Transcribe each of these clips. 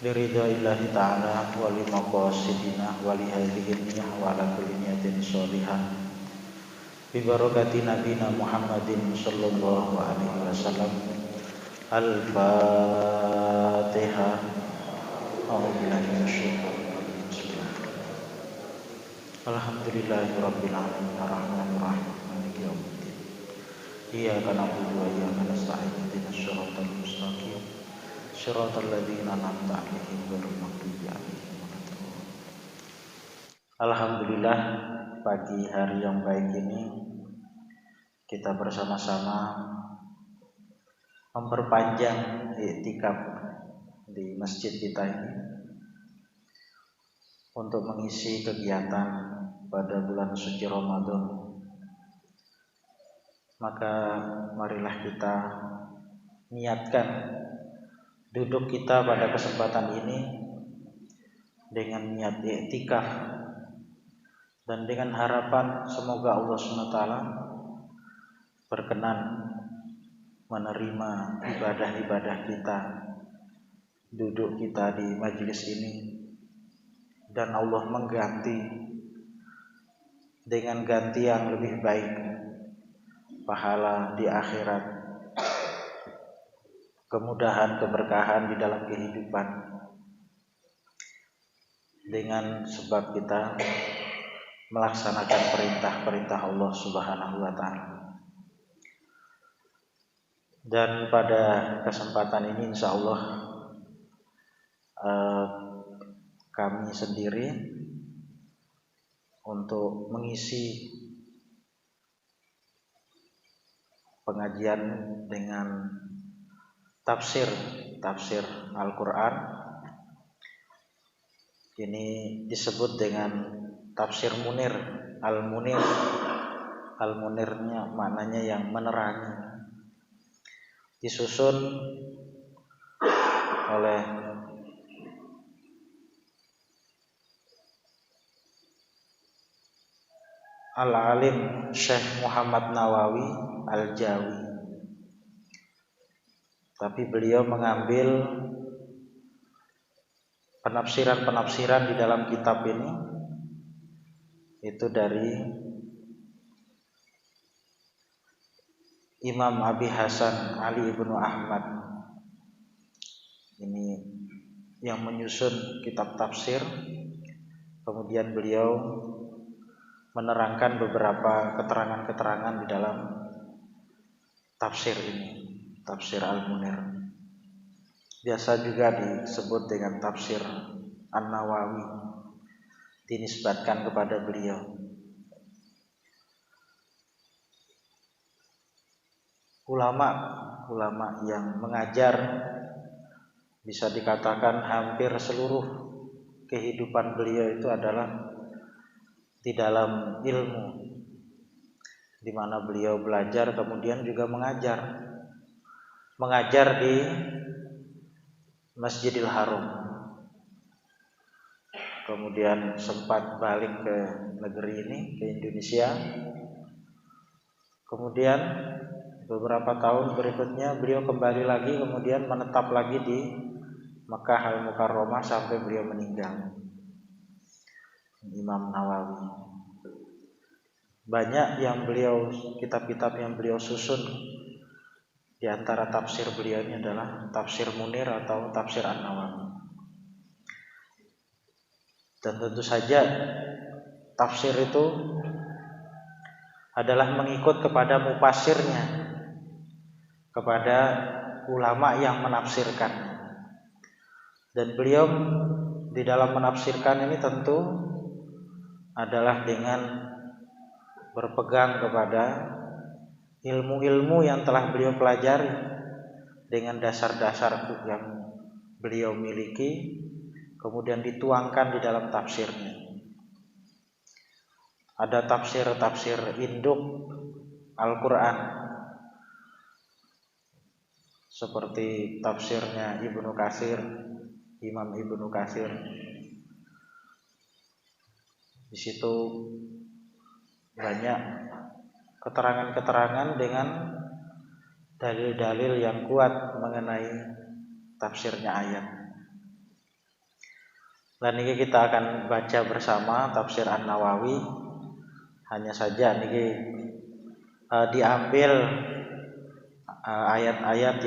liridaillahi ta'ala wa li maqasidina wa li hadhihi niyah wa ala kulli niyatin sholihah bi barakati nabina Muhammadin sallallahu alaihi wasallam. Al-Fatihah. A'udzubillahi minasyaitonir rajim. Alhamdulillahirabbil alamin arrahmanir rahim maliki yaumiddin. Iyyaka na'budu wa iyyaka nasta'in ihdinas siratal mustaqim siratal ladzina an'amta 'alaihim ghairil maghdubi 'alaihim waladdallin. Alhamdulillah, pagi hari yang baik ini kita bersama-sama memperpanjang i'tikaf di masjid kita ini untuk mengisi kegiatan pada bulan suci Ramadan. Maka marilah kita niatkan duduk kita pada kesempatan ini dengan niat i'tikaf dan dengan harapan semoga Allah SWT berkenan menerima ibadah-ibadah kita, duduk kita di majelis ini, dan Allah mengganti dengan ganti yang lebih baik pahala di akhirat, kemudahan, keberkahan di dalam kehidupan, dengan sebab kita melaksanakan perintah-perintah Allah Subhanahu wa Ta'ala. Dan pada kesempatan ini insya Allah kami sendiri untuk mengisi pengajian dengan tafsir Al-Quran. Ini disebut dengan tafsir Munir, Al-Munir. Al-Munirnya maknanya yang menerangi. Disusun oleh Al-Alim Syekh Muhammad Nawawi Al-Jawi. Tapi beliau mengambil penafsiran di dalam kitab ini itu dari Imam Abi Hasan Ali ibnu Ahmad. Ini yang menyusun kitab tafsir. Kemudian beliau menerangkan beberapa keterangan-keterangan di dalam tafsir ini, tafsir Al-Munir. Biasa juga disebut dengan tafsir An-Nawawi, dinisbatkan kepada beliau. Ulama yang mengajar bisa dikatakan hampir seluruh kehidupan beliau itu adalah di dalam ilmu, di mana beliau belajar kemudian juga mengajar di Masjidil Haram, kemudian sempat balik ke negeri ini, ke Indonesia. Kemudian beberapa tahun berikutnya beliau kembali lagi, kemudian menetap lagi di Makkah Al-Mukarramah sampai beliau meninggal. Imam Nawawi. Banyak kitab-kitab yang beliau susun. Di antara tafsir beliau ini adalah tafsir Munir atau tafsir An-Nawawi. Dan tentu saja tafsir itu adalah mengikut kepada mufassirnya, kepada ulama yang menafsirkan. Dan beliau di dalam menafsirkan ini tentu adalah dengan berpegang kepada ilmu-ilmu yang telah beliau pelajari, dengan dasar-dasar yang beliau miliki, kemudian dituangkan di dalam tafsirnya. Ada tafsir induk Al-Quran, seperti tafsirnya Ibnu Katsir, Imam Ibnu Katsir. Di situ banyak keterangan-keterangan dengan dalil-dalil yang kuat mengenai tafsirnya ayat. Dan ini kita akan baca bersama tafsir An-Nawawi. Hanya saja ini diambil ayat-ayat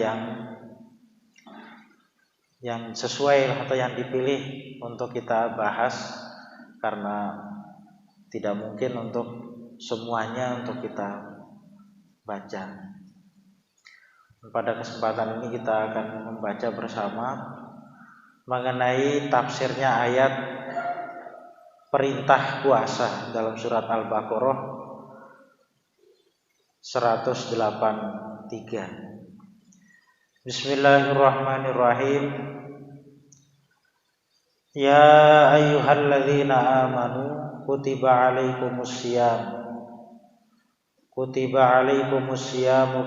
yang sesuai atau yang dipilih untuk kita bahas, karena tidak mungkin untuk semuanya untuk kita baca. Pada kesempatan ini kita akan membaca bersama mengenai tafsirnya ayat perintah puasa dalam surat Al-Baqarah 183. Bismillahirrahmanirrahim. Ya ayyuhalladzina amanu kutiba alaikumusiyam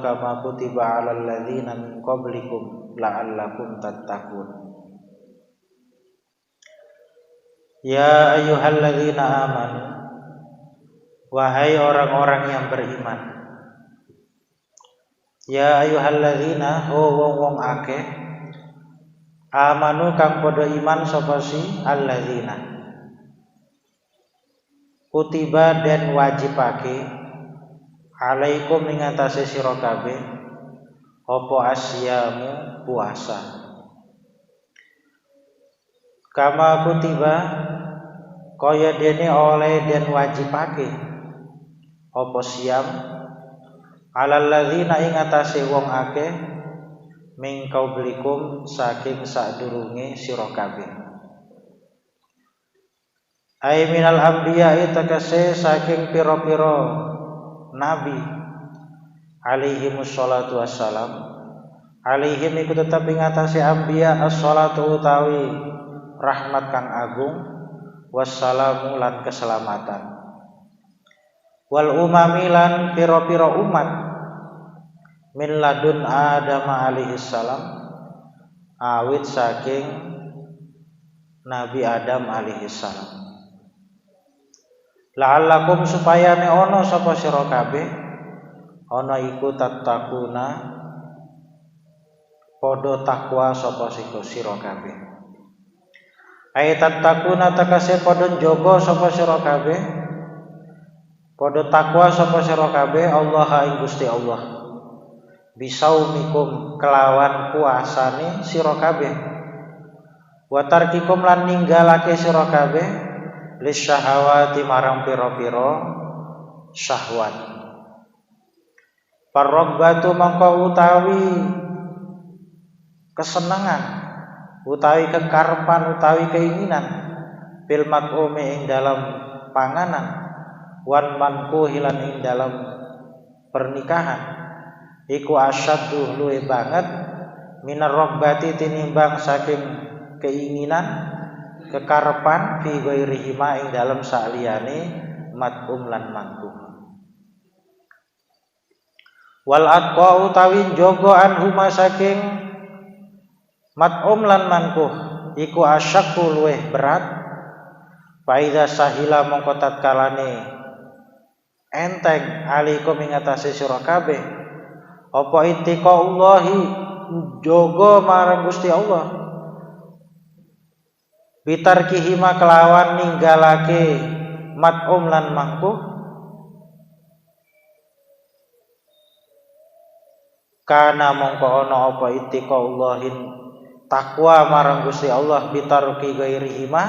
kama kutiba alal ladzina min qablikum la'allakum tattaqun. Ya ayyuhalladzina amanu, wahai orang-orang yang beriman. Ya ayyuhalladzina, wong akeh, amanu kang padha iman sapa si alladzina. Kutiba dan wajibake alaikum ing atase sira kabeh apa asyamu puasa. Kama kutiba kaya dene oleh dan wajibake apa siam alal ladzina ing atase wong akeh min qablikum saking sadurunge sira kabeh. Ai minal anbiya takase saking pira-pira nabi alaihimus sholatu wassalam. Alaihim iku tetep ing atase anbiya as-sholatu utawi rahmat kang agung, wassalamu lan keselamatan. Wal umami lan pira-pira umat min ladun Adam alaihi salam, awit saking Nabi Adam alaihi salam. La'allakum supaya ne ono sapa sira kabeh ana iku tattaquna padha takwa sapa sira kabeh. Ai tattaquna takase padha njaga sapa sira kabeh, padha takwa sapa sira kabeh Allah ing Gusti Allah. Bisaumikum kelawan puasane sira kabeh. Wa tarkikum lan ninggalake sira kabeh lisyahawati marang pira-pira syahwat. Parrogbatu mangko utawi kesenangan, utawi kekarepan, utawi keinginan bil mat'umi ing dalam panganan, wan manku hilan ing dalam pernikahan. Iku asyaddu luwe banget minar rogbati tinimbang saking keinginan, kekarepan fi ghairihi ma ing dalam saliyane mat'um lan mangku. Wal atqa utawi njogo anhuma saking mat'um lan manku iku asyakku luweh berat. Faida sahila mongko tatkalane enteng alikum ing atase sira kabeh apa ittiqaullahi njogo marang Gusti Allah. Bitarkihima kelawan ninggalake mat'um lan mangkuh, kana mongko ana apa ittiqaullahin takwa marang Gusti Allah bitarki ghairihima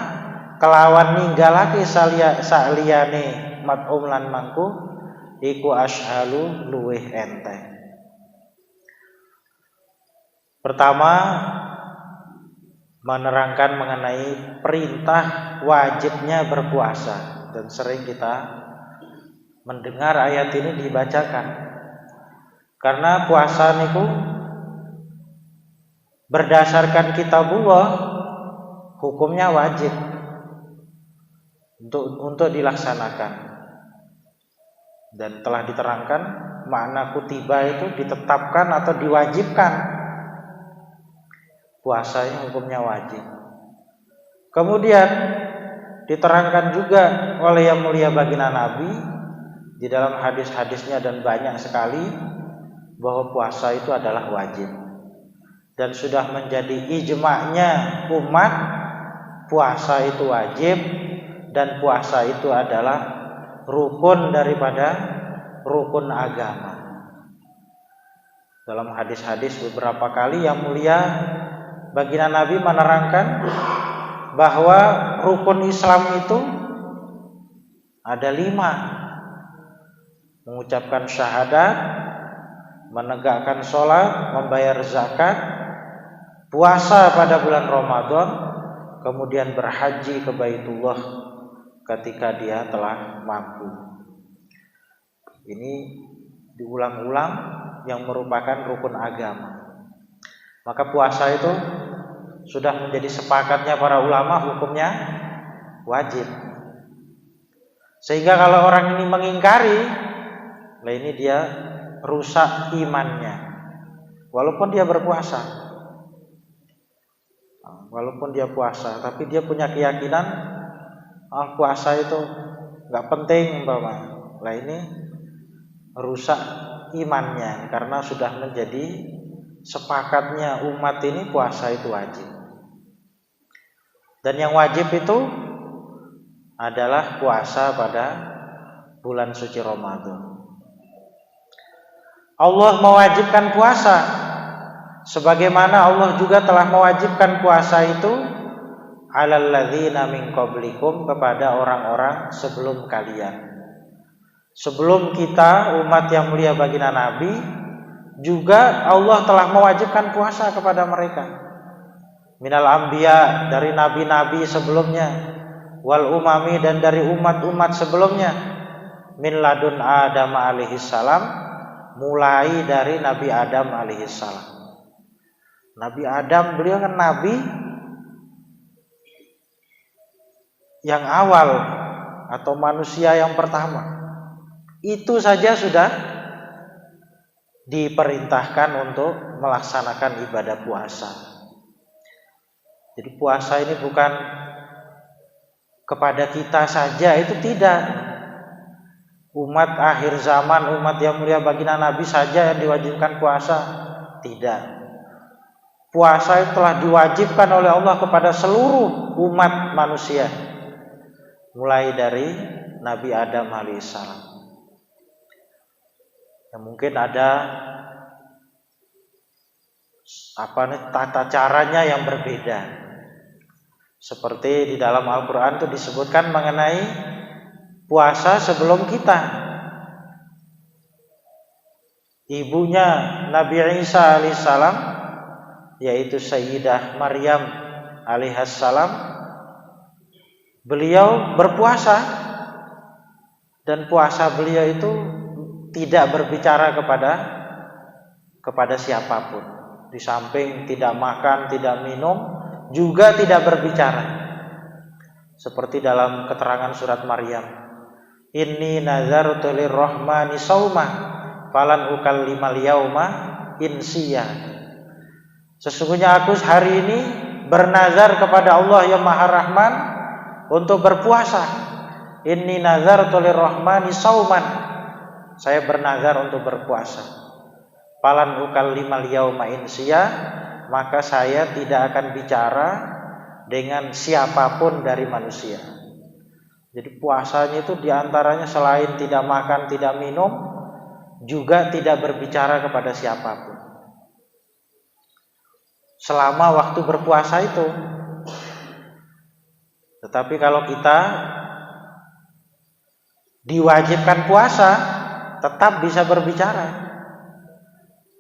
kelawan ninggalake saliyane mat'um lan mangkuh iku ashalu luweh enteng. Pertama, menerangkan mengenai perintah wajibnya berpuasa, dan sering kita mendengar ayat ini dibacakan karena puasa niku berdasarkan kitabullah hukumnya wajib untuk dilaksanakan, dan telah diterangkan makna kutiba itu ditetapkan atau diwajibkan. Puasanya hukumnya wajib. Kemudian diterangkan juga oleh yang mulia baginda Nabi di dalam hadis-hadisnya, dan banyak sekali, bahwa puasa itu adalah wajib, dan sudah menjadi ijma'nya umat puasa itu wajib dan puasa itu adalah rukun daripada rukun agama. Dalam hadis-hadis beberapa kali yang mulia baginda Nabi menerangkan bahwa rukun Islam itu ada 5. Mengucapkan syahadat, menegakkan sholat, membayar zakat, puasa pada bulan Ramadan, kemudian berhaji ke Baitullah ketika dia telah mampu. Ini diulang-ulang yang merupakan rukun agama. Maka puasa itu sudah menjadi sepakatnya para ulama, hukumnya wajib. Sehingga kalau orang ini mengingkari, nah ini dia rusak imannya. Walaupun dia berpuasa, walaupun dia puasa, tapi dia punya keyakinan puasa itu nggak penting, umpama. Nah ini rusak imannya karena sudah menjadi sepakatnya umat ini puasa itu wajib. Dan yang wajib itu adalah puasa pada bulan suci Ramadan. Allah mewajibkan puasa sebagaimana Allah juga telah mewajibkan puasa itu alal ladzina min qablikum, kepada orang-orang sebelum kalian. Sebelum kita umat yang mulia baginda Nabi juga Allah telah mewajibkan puasa kepada mereka. Minal anbiya, dari nabi-nabi sebelumnya, wal umami, dan dari umat-umat sebelumnya, min ladun Adam alaihi salam, mulai dari Nabi Adam alaihi salam. Nabi Adam, beliau kan nabi yang awal atau manusia yang pertama. Itu saja sudah diperintahkan untuk melaksanakan ibadah puasa. Jadi puasa ini bukan kepada kita saja, itu tidak. Umat akhir zaman, umat yang mulia baginda Nabi saja yang diwajibkan puasa, tidak. Puasa itu telah diwajibkan oleh Allah kepada seluruh umat manusia, mulai dari Nabi Adam alaihissalam. Ya, mungkin ada tata caranya yang berbeda. Seperti di dalam Al-Quran itu disebutkan mengenai puasa sebelum kita. Ibunya Nabi Isa alaihissalam, yaitu Sayyidah Maryam alaihissalam, beliau berpuasa, dan puasa beliau itu tidak berbicara kepada siapapun. Di samping tidak makan, tidak minum, juga tidak berbicara. Seperti dalam keterangan surat Maryam, inni nazartu lirrahmani shauma falan ukallimal yauma insiya. Sesungguhnya aku hari ini bernazar kepada Allah yang Maha Rahman untuk berpuasa. Inni nazartu lirrahmani shauman, saya bernazar untuk berpuasa. Falan ukallimal yauma insiya, maka saya tidak akan bicara dengan siapapun dari manusia. Jadi puasanya itu diantaranya selain tidak makan, tidak minum, juga tidak berbicara kepada siapapun selama waktu berpuasa itu. Tetapi kalau kita diwajibkan puasa, tetap bisa berbicara,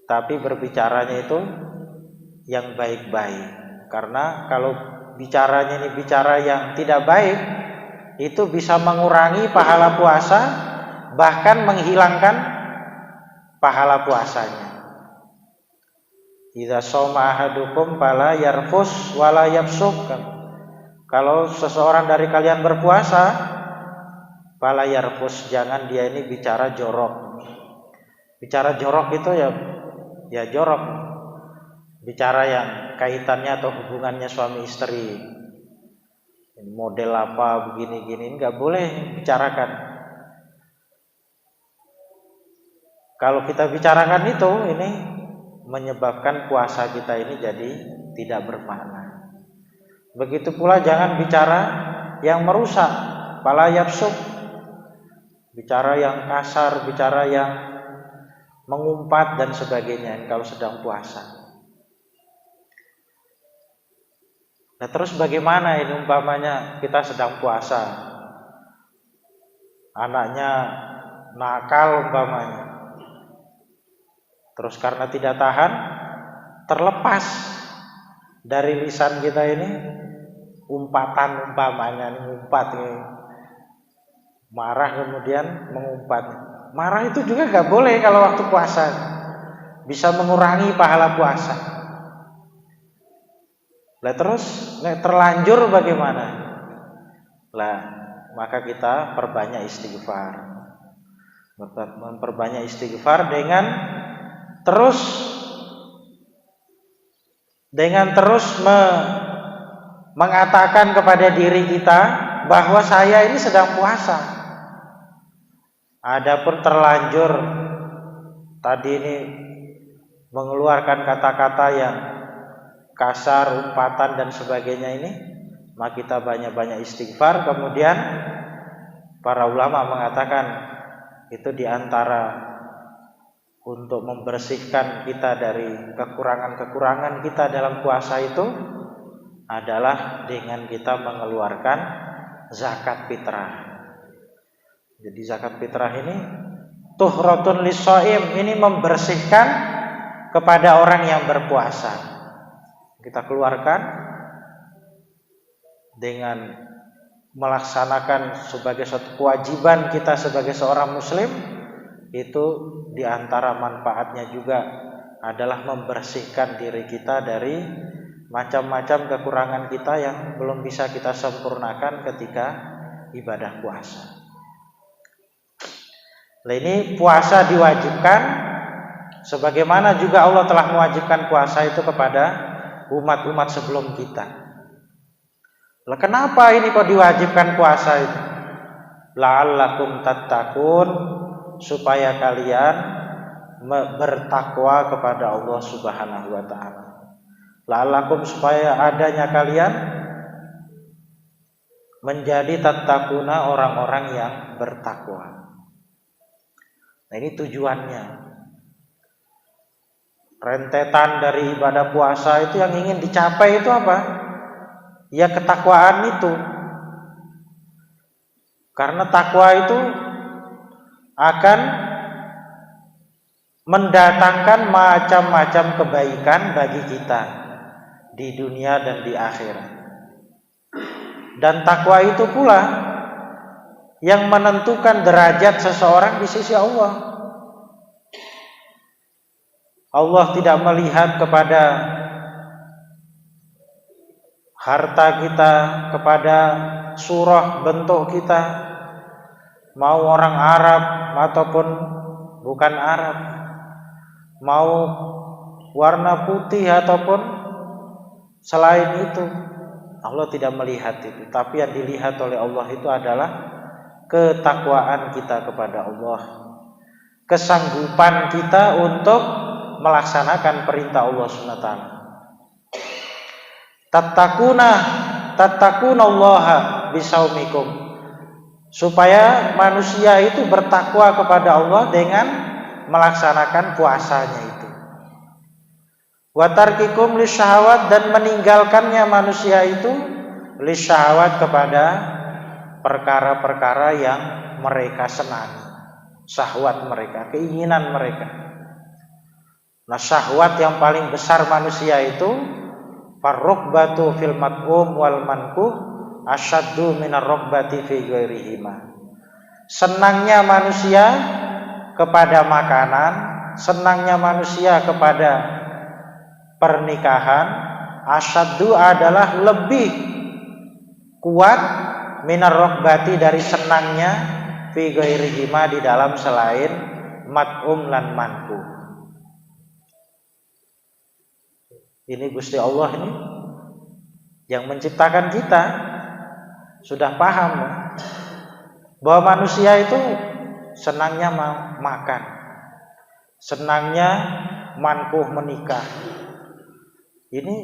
tapi berbicaranya itu yang baik-baik. Karena kalau bicaranya ini bicara yang tidak baik, itu bisa mengurangi pahala puasa, bahkan menghilangkan pahala puasanya. Idza shauma ahadukum fala yarfus wala yafsuq. Kalau seseorang dari kalian berpuasa, fala yarfus, jangan dia ini bicara jorok. Bicara jorok itu ya jorok, bicara yang kaitannya atau hubungannya suami istri, model apa begini-gini, nggak boleh bicarakan. Kalau kita bicarakan itu, ini menyebabkan puasa kita ini jadi tidak bermakna. Begitu pula jangan bicara yang merusak, fala yafsuk, bicara yang kasar, bicara yang mengumpat dan sebagainya kalau sedang puasa. Nah, terus bagaimana ini umpamanya kita sedang puasa, anaknya nakal umpamanya, terus karena tidak tahan terlepas dari lisan kita ini umpatan umpamanya, ngumpat ini, marah kemudian mengumpat. Marah itu juga gak boleh kalau waktu puasa, bisa mengurangi pahala puasa. Lah terus terlanjur bagaimana? Lah maka kita perbanyak istighfar. Memperbanyak istighfar dengan terus mengatakan kepada diri kita bahwa saya ini sedang puasa. Adapun terlanjur tadi ini mengeluarkan kata-kata yang kasar, umpatan dan sebagainya ini, maka kita banyak-banyak istighfar. Kemudian para ulama mengatakan itu diantara untuk membersihkan kita dari kekurangan-kekurangan kita dalam puasa itu adalah dengan kita mengeluarkan zakat fitrah. Jadi zakat fitrah ini tuhratun lis-shaim, ini membersihkan kepada orang yang berpuasa. Kita keluarkan dengan melaksanakan sebagai suatu kewajiban kita sebagai seorang muslim. Itu diantara manfaatnya juga adalah membersihkan diri kita dari macam-macam kekurangan kita yang belum bisa kita sempurnakan ketika ibadah puasa. Nah, ini puasa diwajibkan sebagaimana juga Allah telah mewajibkan puasa itu kepada umat-umat sebelum kita. Lah kenapa ini kok diwajibkan puasa itu? La'allakum tattaqun, supaya kalian bertakwa kepada Allah Subhanahu wa taala. La'allakum, supaya adanya kalian menjadi tattaquna, orang-orang yang bertakwa. Nah, ini tujuannya. Rentetan dari ibadah puasa itu yang ingin dicapai itu apa? Ya ketakwaan itu. Karena takwa itu akan mendatangkan macam-macam kebaikan bagi kita di dunia dan di akhirat. Dan takwa itu pula yang menentukan derajat seseorang di sisi Allah. Allah tidak melihat kepada harta kita, kepada surah bentuk kita, mau orang Arab ataupun bukan Arab, mau warna putih ataupun selain itu. Allah tidak melihat itu, tapi yang dilihat oleh Allah itu adalah ketakwaan kita kepada Allah, kesanggupan kita untuk melaksanakan perintah Allah SWT. Tattaqunallaha bisaumikum, supaya manusia itu bertakwa kepada Allah dengan melaksanakan puasanya itu. Wa tarkikum lisyahawat, dan meninggalkannya manusia itu lisyahawat, kepada perkara-perkara yang mereka senangi, syahwat mereka, keinginan mereka. Nah, syahwat yang paling besar manusia itu farruqbatu fil mat'um wal mankuh asyaddu minar ruqbati fi ghairihima. Senangnya manusia kepada makanan, senangnya manusia kepada pernikahan, asyaddu adalah lebih kuat minar ruqbati, dari senangnya fi ghairihima, di dalam selain mat'um lan mankuh. Ini Gusti Allah ini yang menciptakan kita sudah paham bahwa manusia itu senangnya makan, senangnya mankuh menikah. Ini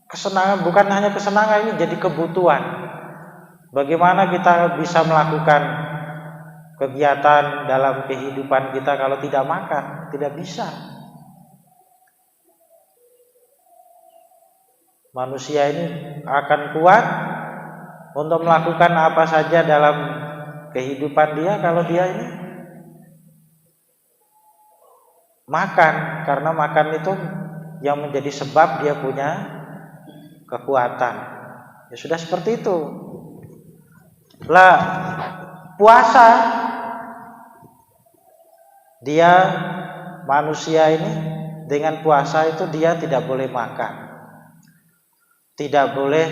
kesenangan, bukan hanya kesenangan, ini jadi kebutuhan. Bagaimana kita bisa melakukan kegiatan dalam kehidupan kita kalau tidak makan? Tidak bisa. Manusia ini akan kuat untuk melakukan apa saja dalam kehidupan dia kalau dia ini makan, karena makan itu yang menjadi sebab dia punya kekuatan. Ya sudah seperti itu. Lah, puasa dia manusia ini dengan puasa itu dia tidak boleh makan. Tidak boleh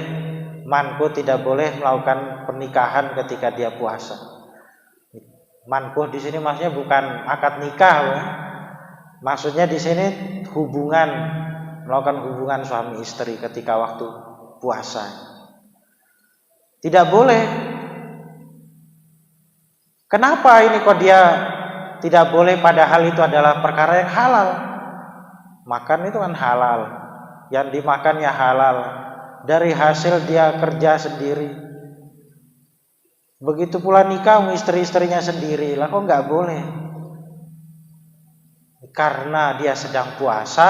mankuh, tidak boleh melakukan pernikahan ketika dia puasa. Mankuh di sini maksudnya bukan akad nikah, ya. Maksudnya di sini hubungan, melakukan hubungan suami istri ketika waktu puasa. Tidak boleh. Kenapa ini kok dia tidak boleh padahal itu adalah perkara yang halal? Makan itu kan halal, yang dimakannya halal. Dari hasil dia kerja sendiri. Begitu pula nikah istri-istrinya sendiri. Lah kok nggak boleh? Karena dia sedang puasa,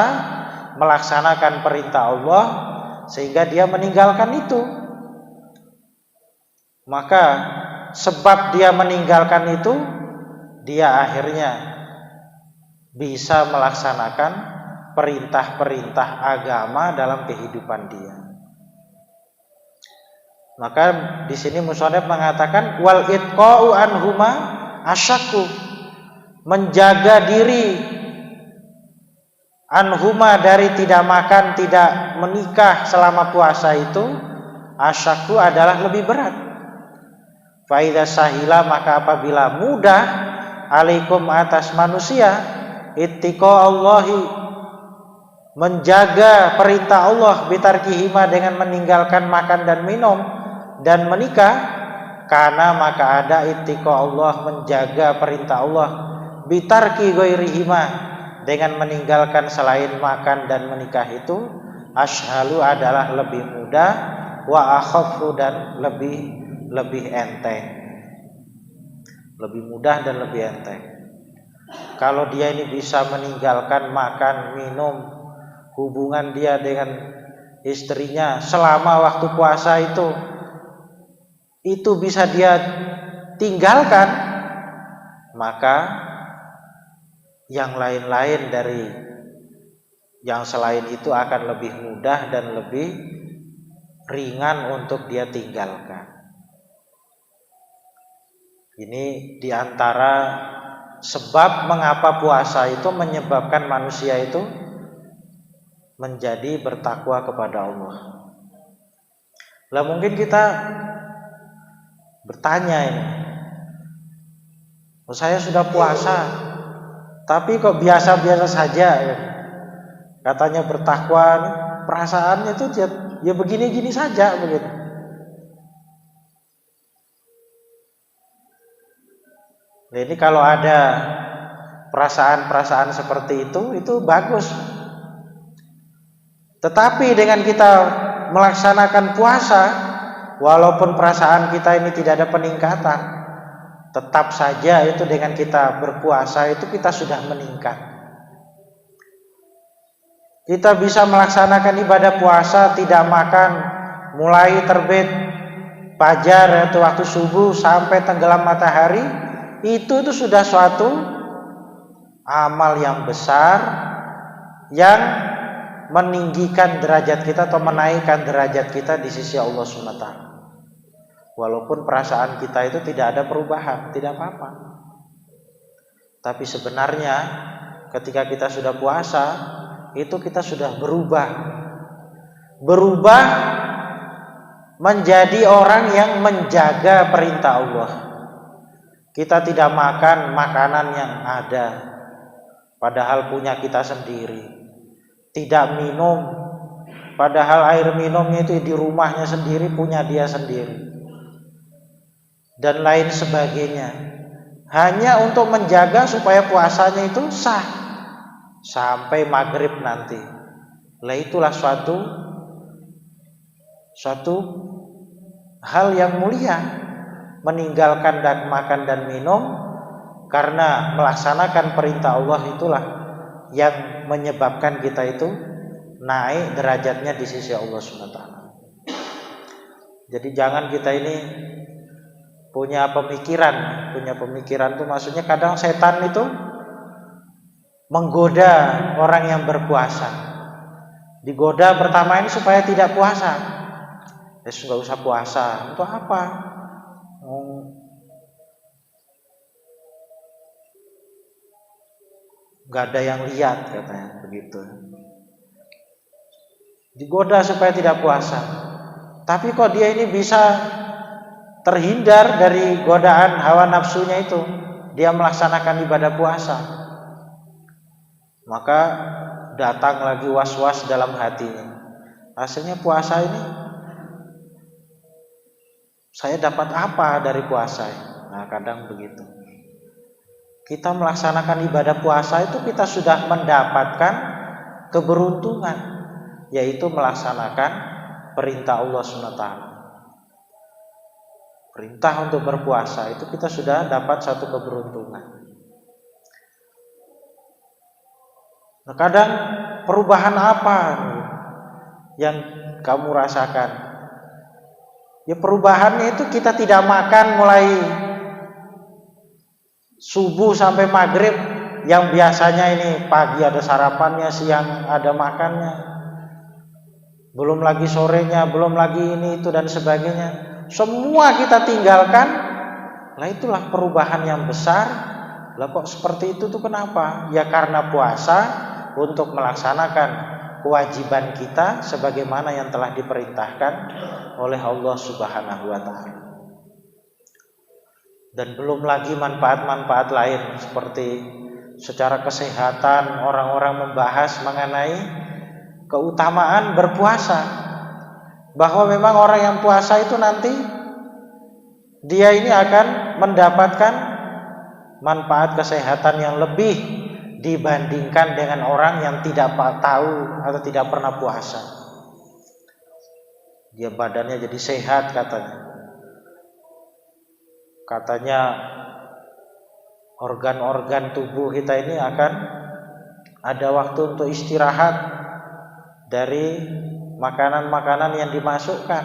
melaksanakan perintah Allah, sehingga dia meninggalkan itu. Maka sebab dia meninggalkan itu, dia akhirnya bisa melaksanakan perintah-perintah agama dalam kehidupan dia. Maka di sini musannif mengatakan wal itqa'u anhuma asyaku, menjaga diri anhuma dari tidak makan, tidak menikah selama puasa itu asyaku adalah lebih berat. Fa idza sahila, maka apabila mudah alaikum atas manusia ittiqa'allahi, menjaga perintah Allah bitarkihima, dengan meninggalkan makan dan minum dan menikah, karena maka ada ittiqa Allah, menjaga perintah Allah, bitarki ghairihima, dengan meninggalkan selain makan dan menikah itu, ashalu adalah lebih mudah, wa akhafu, dan lebih enteng. Lebih mudah dan lebih enteng. Kalau dia ini bisa meninggalkan makan, minum, hubungan dia dengan istrinya selama waktu puasa itu bisa dia tinggalkan, maka yang lain-lain dari yang selain itu akan lebih mudah dan lebih ringan untuk dia tinggalkan. Ini diantara sebab mengapa puasa itu menyebabkan manusia itu menjadi bertakwa kepada Allah. Lah mungkin kita bertanya ini, saya sudah puasa, tapi kok biasa-biasa saja, ya. Katanya bertakwa, perasaannya itu ya begini-gini saja begitu. Nah, ini kalau ada perasaan-perasaan seperti itu bagus. Tetapi dengan kita melaksanakan puasa, walaupun perasaan kita ini tidak ada peningkatan, tetap saja itu dengan kita berpuasa itu kita sudah meningkat. Kita bisa melaksanakan ibadah puasa, tidak makan, mulai terbit fajar atau waktu subuh sampai tenggelam matahari, itu sudah suatu amal yang besar yang meninggikan derajat kita atau menaikkan derajat kita di sisi Allah SWT. Walaupun perasaan kita itu tidak ada perubahan, tidak apa-apa. Tapi sebenarnya ketika kita sudah puasa, itu kita sudah berubah menjadi orang yang menjaga perintah Allah. Kita tidak makan makanan yang ada, padahal punya kita sendiri. Tidak minum, padahal air minumnya itu di rumahnya sendiri, punya dia sendiri. Dan lain sebagainya. Hanya untuk menjaga supaya puasanya itu sah sampai maghrib nanti. Lah itulah suatu suatu hal yang mulia, meninggalkan dan makan dan minum karena melaksanakan perintah Allah itulah yang menyebabkan kita itu naik derajatnya di sisi Allah SWT. Jadi jangan kita ini punya pemikiran itu maksudnya kadang setan itu menggoda orang yang berpuasa. Digoda pertama ini supaya tidak puasa. Nggak usah puasa. Untuk apa? Nggak ada yang lihat katanya begitu. Digoda supaya tidak puasa. Tapi kok dia ini bisa terhindar dari godaan hawa nafsunya itu, dia melaksanakan ibadah puasa. Maka datang lagi was-was dalam hatinya. Hasilnya puasa ini saya dapat apa dari puasa? Nah, kadang begitu. Kita melaksanakan ibadah puasa itu kita sudah mendapatkan keberuntungan, yaitu melaksanakan perintah Allah SWT. Perintah untuk berpuasa itu kita sudah dapat satu keberuntungan. Nah, kadang perubahan apa yang kamu rasakan? Ya perubahannya itu kita tidak makan mulai subuh sampai maghrib, yang biasanya ini pagi ada sarapannya, siang ada makannya, belum lagi sorenya, belum lagi ini itu dan sebagainya. Semua kita tinggalkan. Lah itulah perubahan yang besar. Lah kok seperti itu tuh kenapa? Ya karena puasa untuk melaksanakan kewajiban kita sebagaimana yang telah diperintahkan oleh Allah Subhanahu wa taala. Dan belum lagi manfaat-manfaat lain seperti secara kesehatan, orang-orang membahas mengenai keutamaan berpuasa, bahwa memang orang yang puasa itu nanti dia ini akan mendapatkan manfaat kesehatan yang lebih dibandingkan dengan orang yang tidak tahu atau tidak pernah puasa. Dia badannya jadi sehat katanya organ-organ tubuh kita ini akan ada waktu untuk istirahat dari makanan-makanan yang dimasukkan.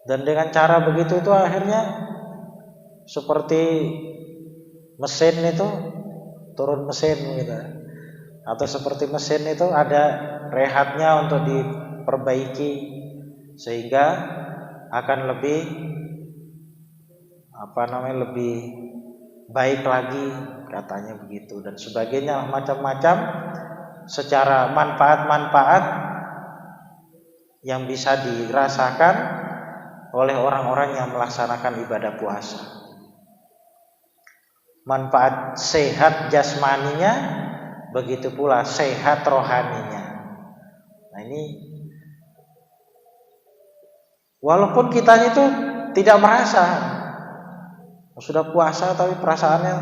Dan dengan cara begitu itu akhirnya seperti mesin itu turun mesin gitu. Atau seperti mesin itu ada rehatnya untuk diperbaiki sehingga akan lebih lebih baik lagi katanya begitu, dan sebagainya macam-macam secara manfaat-manfaat yang bisa dirasakan oleh orang-orang yang melaksanakan ibadah puasa. Manfaat sehat jasmaninya, begitu pula sehat rohaninya. Nah ini walaupun kita itu tidak merasa sudah puasa, tapi perasaannya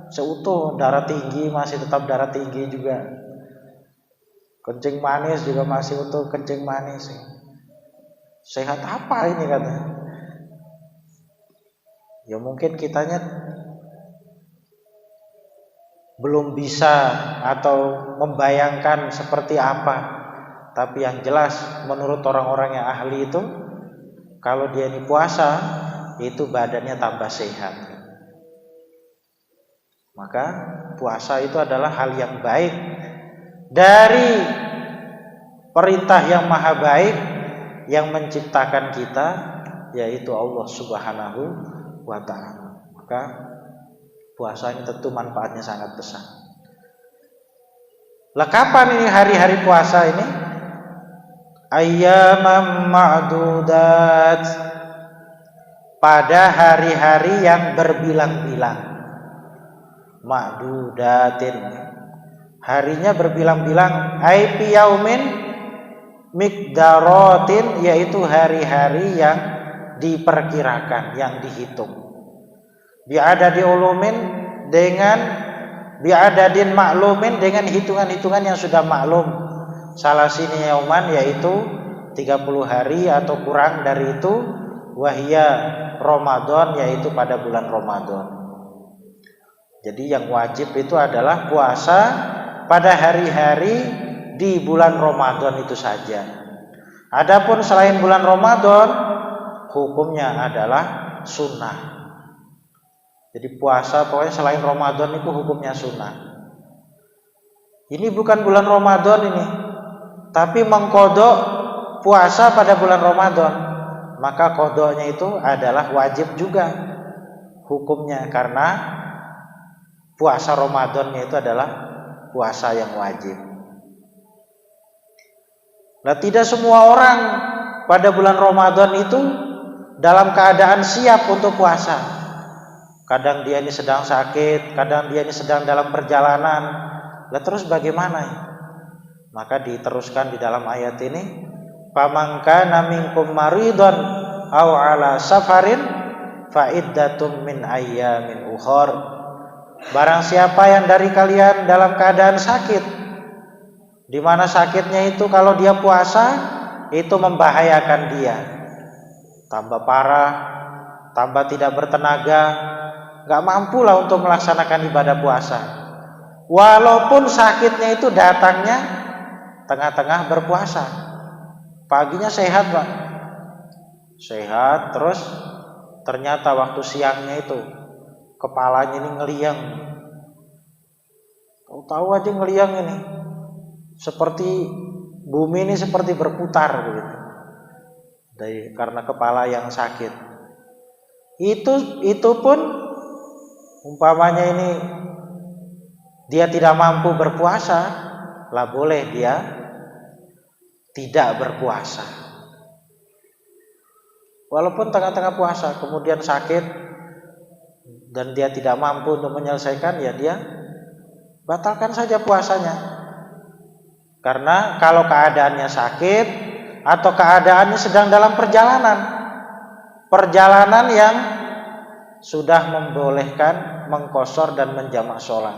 seutuh, darah tinggi masih tetap darah tinggi juga, kencing manis juga masih utuh kencing manis. Sehat apa ini katanya? Ya mungkin kitanya belum bisa atau membayangkan seperti apa, tapi yang jelas menurut orang-orang yang ahli itu, kalau dia ini puasa itu badannya tambah sehat. Maka puasa itu adalah hal yang baik dari perintah yang maha baik yang menciptakan kita, yaitu Allah Subhanahu wa ta'ala. Maka puasa ini tentu manfaatnya sangat besar. Lah kapan ini hari-hari puasa ini? Ayyamam ma'dudat, pada hari-hari yang berbilang-bilang. Ma'dudatin, harinya berbilang-bilang. Ai fi yaumin miqdaratin, yaitu hari-hari yang diperkirakan, yang dihitung. Bi'adadi ulumin, dengan bi'adadin maklumin, dengan hitungan-hitungan yang sudah maklum. Salah sini yauman, yaitu 30 hari atau kurang dari itu, wahya Ramadan, yaitu pada bulan Ramadan. Jadi yang wajib itu adalah puasa pada hari-hari di bulan Ramadan itu saja. Adapun selain bulan Ramadan, hukumnya adalah sunnah. Jadi puasa pokoknya selain Ramadan itu hukumnya sunnah. Ini bukan bulan Ramadan ini, tapi mengkodok puasa pada bulan Ramadan, maka kodoknya itu adalah wajib juga hukumnya, karena puasa Ramadannya itu adalah puasa yang wajib. Nah, tidak semua orang pada bulan Ramadan itu dalam keadaan siap untuk puasa. Kadang dia ini sedang sakit, kadang dia ini sedang dalam perjalanan. Lah terus bagaimana? Maka diteruskan di dalam ayat ini, "Faman kana minkum maridun aw ala safarin fa iddatum min ayyamin ukhar." Barang siapa yang dari kalian dalam keadaan sakit, di mana sakitnya itu kalau dia puasa itu membahayakan dia, tambah parah, tambah tidak bertenaga, gak mampulah untuk melaksanakan ibadah puasa. Walaupun sakitnya itu datangnya tengah-tengah berpuasa, paginya sehat Pak, sehat, terus ternyata waktu siangnya itu kepalanya ini ngeliang, tahu aja ngeliang ini, seperti bumi ini seperti berputar begitu, karena kepala yang sakit. Itu pun umpamanya ini dia tidak mampu berpuasa, lah boleh dia tidak berpuasa. Walaupun tengah-tengah puasa kemudian sakit dan dia tidak mampu untuk menyelesaikan, ya dia batalkan saja puasanya. Karena kalau keadaannya sakit atau keadaannya sedang dalam perjalanan yang sudah membolehkan mengqashar dan menjamak sholat,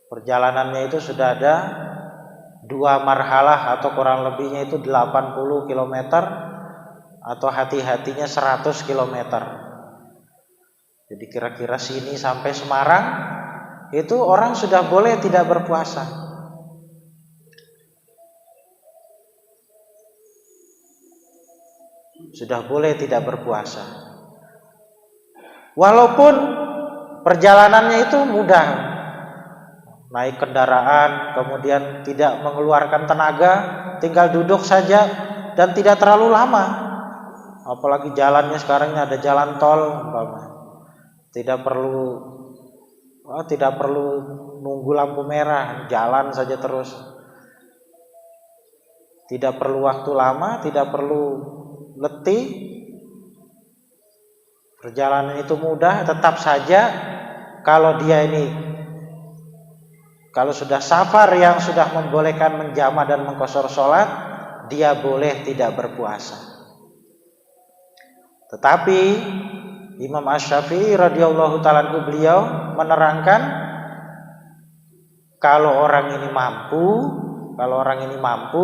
perjalanannya itu sudah ada 2 marhalah atau kurang lebihnya itu 80 km atau hati-hatinya 100 km. Jadi kira-kira sini sampai Semarang itu orang sudah boleh tidak berpuasa. Sudah boleh tidak berpuasa. Walaupun perjalanannya itu mudah, naik kendaraan, kemudian tidak mengeluarkan tenaga, tinggal duduk saja dan tidak terlalu lama. Apalagi jalannya sekarang ada jalan tol, tidak perlu nunggu lampu merah, jalan saja terus. Tidak perlu waktu lama, tidak perlu letih. Perjalanan itu mudah. Tetap saja kalau dia ini, kalau sudah safar yang sudah membolehkan menjama dan mengqashar sholat, dia boleh tidak berpuasa. Tetapi Imam Asy-Syafi'i radhiyallahu ta'ala anhu, beliau menerangkan kalau orang ini mampu,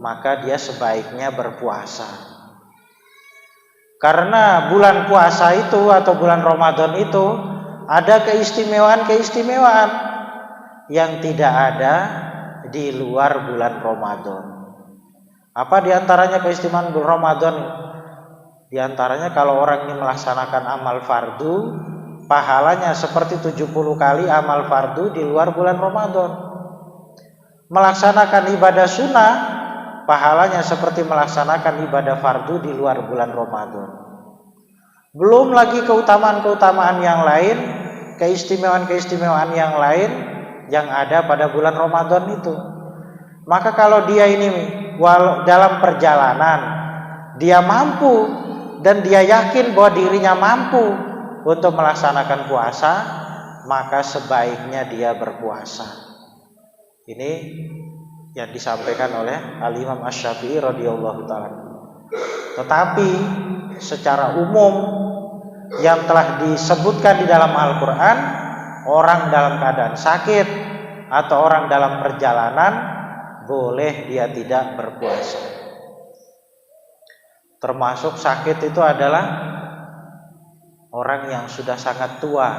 maka dia sebaiknya berpuasa. Karena bulan puasa itu atau bulan Ramadan itu ada keistimewaan yang tidak ada di luar bulan Ramadan. Apa diantaranya keistimewaan bulan Ramadan? Di antaranya kalau orang ini melaksanakan amal fardu, pahalanya seperti 70 kali amal fardu di luar bulan Ramadan. Melaksanakan ibadah sunnah, pahalanya seperti melaksanakan ibadah fardu di luar bulan Ramadan. Belum lagi keutamaan-keutamaan yang lain, keistimewaan-keistimewaan yang lain yang ada pada bulan Ramadan itu. Maka kalau dia ini dalam perjalanan, dia mampu dan dia yakin bahwa dirinya mampu untuk melaksanakan puasa, maka sebaiknya dia berpuasa. Ini yang disampaikan oleh Al-Imam Asy-Syafi'i radhiyallahu ta'ala. Tetapi secara umum yang telah disebutkan di dalam Al-Quran, orang dalam keadaan sakit atau orang dalam perjalanan boleh dia tidak berpuasa. Termasuk sakit itu adalah orang yang sudah sangat tua.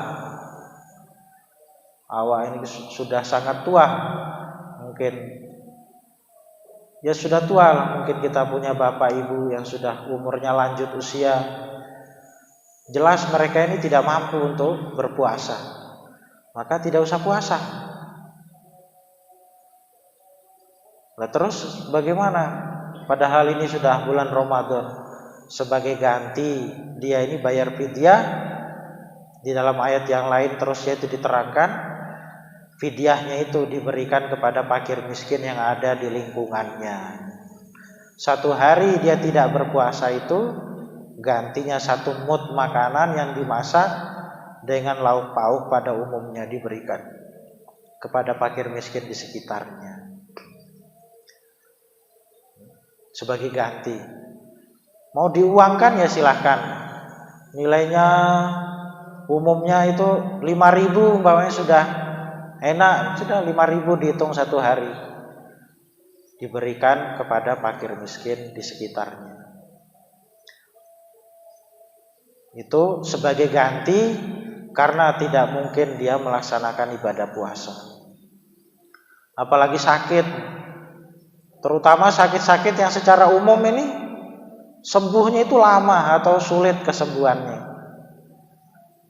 Awak ini sudah sangat tua. Mungkin ya sudah tua lah. Mungkin kita punya bapak ibu yang sudah umurnya lanjut usia. Jelas mereka ini tidak mampu untuk berpuasa. Maka tidak usah puasa. Nah, terus bagaimana? Padahal ini sudah bulan Ramadan. Sebagai ganti dia ini bayar fidyah. Di dalam ayat yang lain terus yaitu diterangkan, fidyahnya itu diberikan kepada fakir miskin yang ada di lingkungannya. 1 hari dia tidak berpuasa itu gantinya 1 mud makanan yang dimasak dengan lauk pauk pada umumnya diberikan kepada fakir miskin di sekitarnya. Sebagai ganti. Mau diuangkan ya silahkan. Nilainya umumnya itu 5.000 umpamanya sudah enak, sudah 5.000 dihitung 1 hari. Diberikan kepada fakir miskin di sekitarnya. Itu sebagai ganti karena tidak mungkin dia melaksanakan ibadah puasa. Apalagi sakit. Terutama sakit-sakit yang secara umum ini sembuhnya itu lama atau sulit kesembuhannya.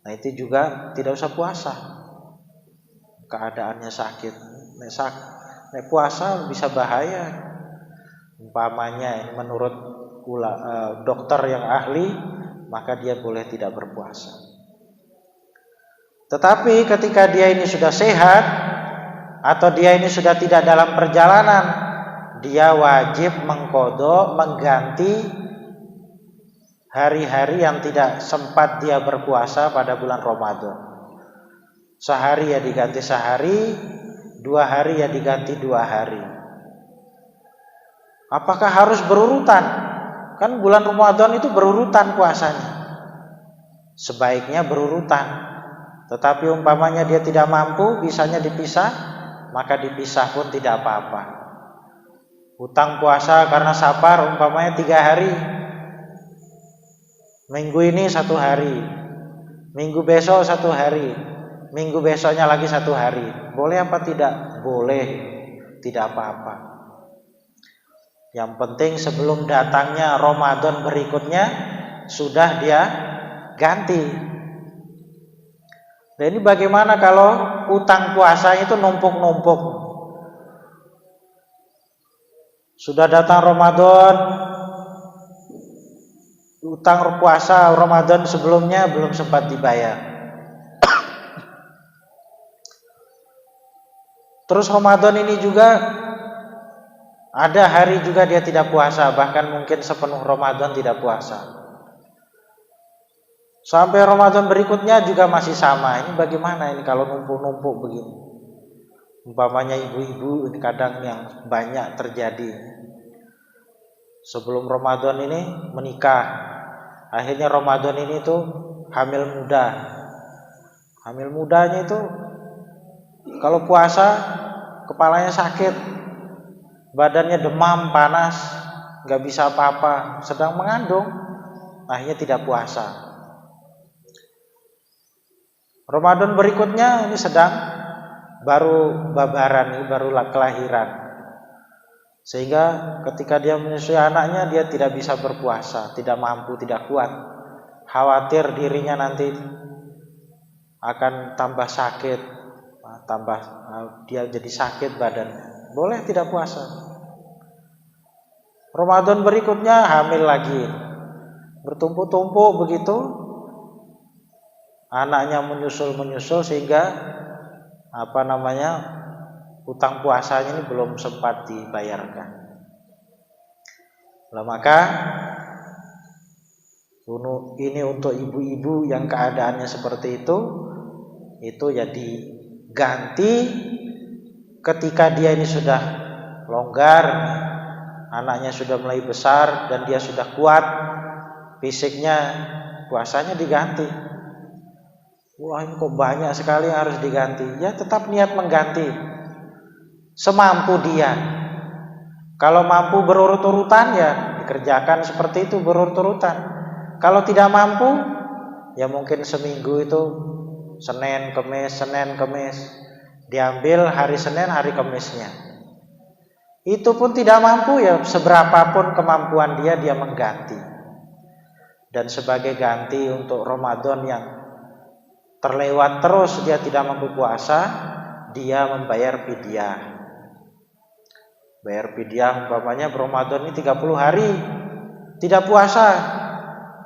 Nah itu juga tidak usah puasa. Keadaannya sakit. Nek puasa bisa bahaya. Umpamanya menurut dokter yang ahli, maka dia boleh tidak berpuasa. Tetapi ketika dia ini sudah sehat atau dia ini sudah tidak dalam perjalanan, dia wajib mengganti hari-hari yang tidak sempat dia berpuasa pada bulan Ramadan. Sehari ya diganti sehari, 2 hari ya diganti 2 hari. Apakah harus berurutan? Kan bulan Ramadan itu berurutan puasanya. Sebaiknya berurutan. Tetapi umpamanya dia tidak mampu, bisanya dipisah, maka dipisah pun tidak apa-apa. Hutang puasa karena safar umpamanya 3 hari. Minggu ini 1 hari. Minggu besok 1 hari. Minggu besoknya lagi 1 hari. Boleh apa tidak? Boleh. Tidak apa-apa. Yang penting sebelum datangnya Ramadan berikutnya sudah dia ganti. Dan ini bagaimana kalau utang puasa itu numpuk-numpuk? Sudah datang Ramadan, utang puasa Ramadan sebelumnya belum sempat dibayar. Terus Ramadan ini juga ada hari juga dia tidak puasa, bahkan mungkin sepenuh Ramadan tidak puasa. Sampai Ramadan berikutnya juga masih sama. Ini bagaimana ini kalau numpuk-numpuk begini? Umpamanya ibu-ibu ini kadang yang banyak terjadi. Sebelum Ramadan ini menikah. Akhirnya Ramadan ini tuh hamil muda. Hamil mudanya itu kalau puasa kepalanya sakit, badannya demam, panas, gak bisa apa-apa, sedang mengandung, akhirnya tidak puasa. Ramadan berikutnya ini sedang baru babaran, baru kelahiran. Sehingga ketika dia menyusui anaknya, dia tidak bisa berpuasa, tidak mampu, tidak kuat. Khawatir dirinya nanti akan tambah sakit, dia jadi sakit badannya. Boleh tidak puasa. Ramadan berikutnya hamil lagi. Bertumpuk-tumpuk begitu. Anaknya menyusul sehingga utang puasanya ini belum sempat dibayarkan. Nah, maka ini untuk ibu-ibu yang keadaannya seperti itu ya diganti ketika dia ini sudah longgar, anaknya sudah mulai besar dan dia sudah kuat fisiknya, puasanya diganti. Wah, ini kok banyak sekali yang harus diganti. Ya tetap niat mengganti semampu dia. Kalau mampu berurut-urutan ya dikerjakan seperti itu berurut-urutan. Kalau tidak mampu, ya mungkin seminggu itu Senin, Kemis, diambil hari Senin, hari Kemisnya. Itu pun tidak mampu, ya seberapapun kemampuan dia mengganti. Dan sebagai ganti untuk Ramadan yang terlewat terus dia tidak mampu puasa, dia membayar fidyah. Bayar fidyah umpamanya Ramadan ini 30 hari tidak puasa,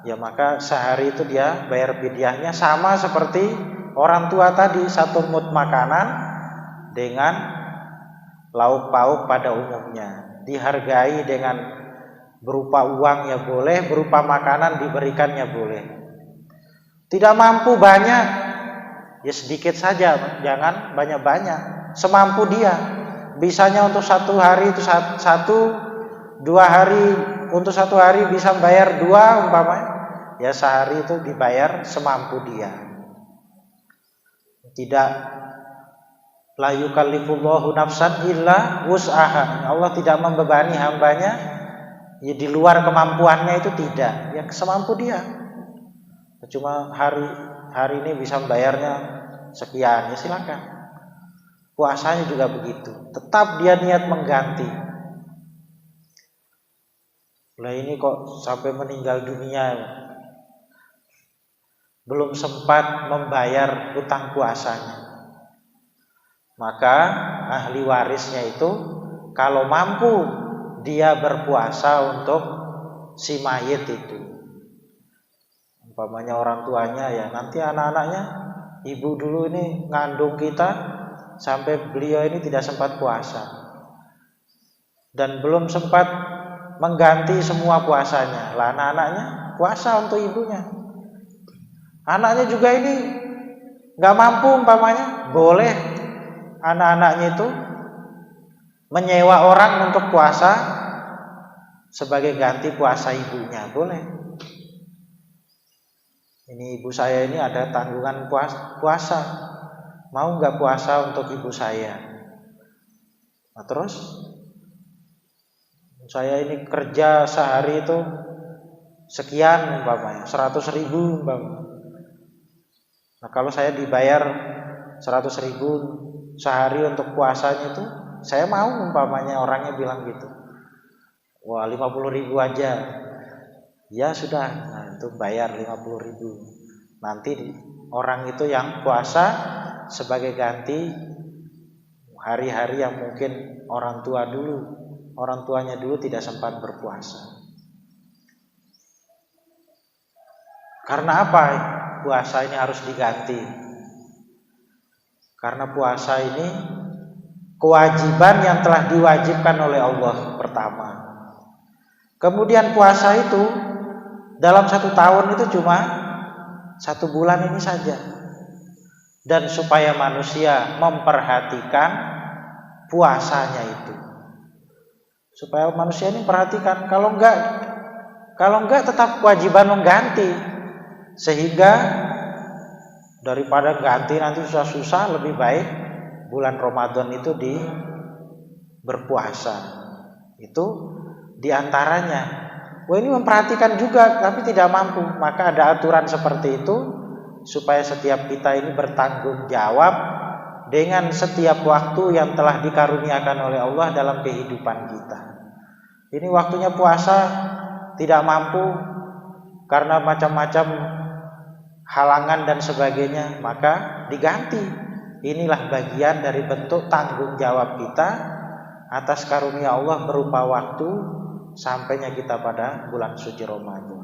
ya maka sehari itu dia bayar fidyahnya sama seperti orang tua tadi, 1 mud makanan dengan lauk pauk pada umumnya. Dihargai dengan berupa uang ya boleh, berupa makanan diberikannya boleh. Tidak mampu banyak, ya sedikit saja, jangan banyak-banyak. Semampu dia. Bisanya untuk 1 hari itu 1, 2 hari, untuk 1 hari bisa bayar 2 umpamanya, ya sehari itu dibayar semampu dia. Tidak, la yukallifullahu nafsan illa wus'aha. Allah tidak membebani hambanya ya di luar kemampuannya, itu tidak, ya semampu dia. Cuma hari ini bisa bayarnya sekian, ya silakan. Puasanya juga begitu, tetap dia niat mengganti. Lah ini kok sampai meninggal dunia belum sempat membayar utang puasanya. Maka ahli warisnya itu kalau mampu dia berpuasa untuk si mayit itu. Umpamanya orang tuanya, ya nanti anak-anaknya, ibu dulu ini ngandung kita sampai beliau ini tidak sempat puasa dan belum sempat mengganti semua puasanya. Lah anak-anaknya puasa untuk ibunya. Anaknya juga ini nggak mampu umpamanya, boleh anak-anaknya itu menyewa orang untuk puasa sebagai ganti puasa ibunya, boleh. Ini ibu saya ini ada tanggungan puasa, mau nggak puasa untuk ibu saya? Nah terus saya ini kerja sehari itu sekian umpamanya, 100.000 umpamanya. Nah kalau saya dibayar 100.000 sehari untuk puasanya itu, saya mau umpamanya orangnya bilang gitu. Wah 50.000 aja. Ya sudah, nah itu bayar 50.000. Nanti orang itu yang puasa sebagai ganti hari-hari yang mungkin orang tuanya dulu tidak sempat berpuasa. Karena apa puasa ini harus diganti? Karena puasa ini kewajiban yang telah diwajibkan oleh Allah pertama. Kemudian puasa itu dalam 1 tahun itu cuma 1 bulan ini saja. Dan supaya manusia memperhatikan puasanya itu, supaya manusia ini perhatikan, kalau enggak tetap kewajiban mengganti, sehingga daripada ganti nanti susah-susah, lebih baik bulan Ramadan itu berpuasa. Itu diantaranya. Wah ini memperhatikan juga tapi tidak mampu, maka ada aturan seperti itu supaya setiap kita ini bertanggung jawab dengan setiap waktu yang telah dikaruniakan oleh Allah dalam kehidupan kita. Ini waktunya puasa tidak mampu karena macam-macam halangan dan sebagainya, maka diganti. Inilah bagian dari bentuk tanggung jawab kita atas karunia Allah berupa waktu sampainya kita pada bulan suci Ramadan.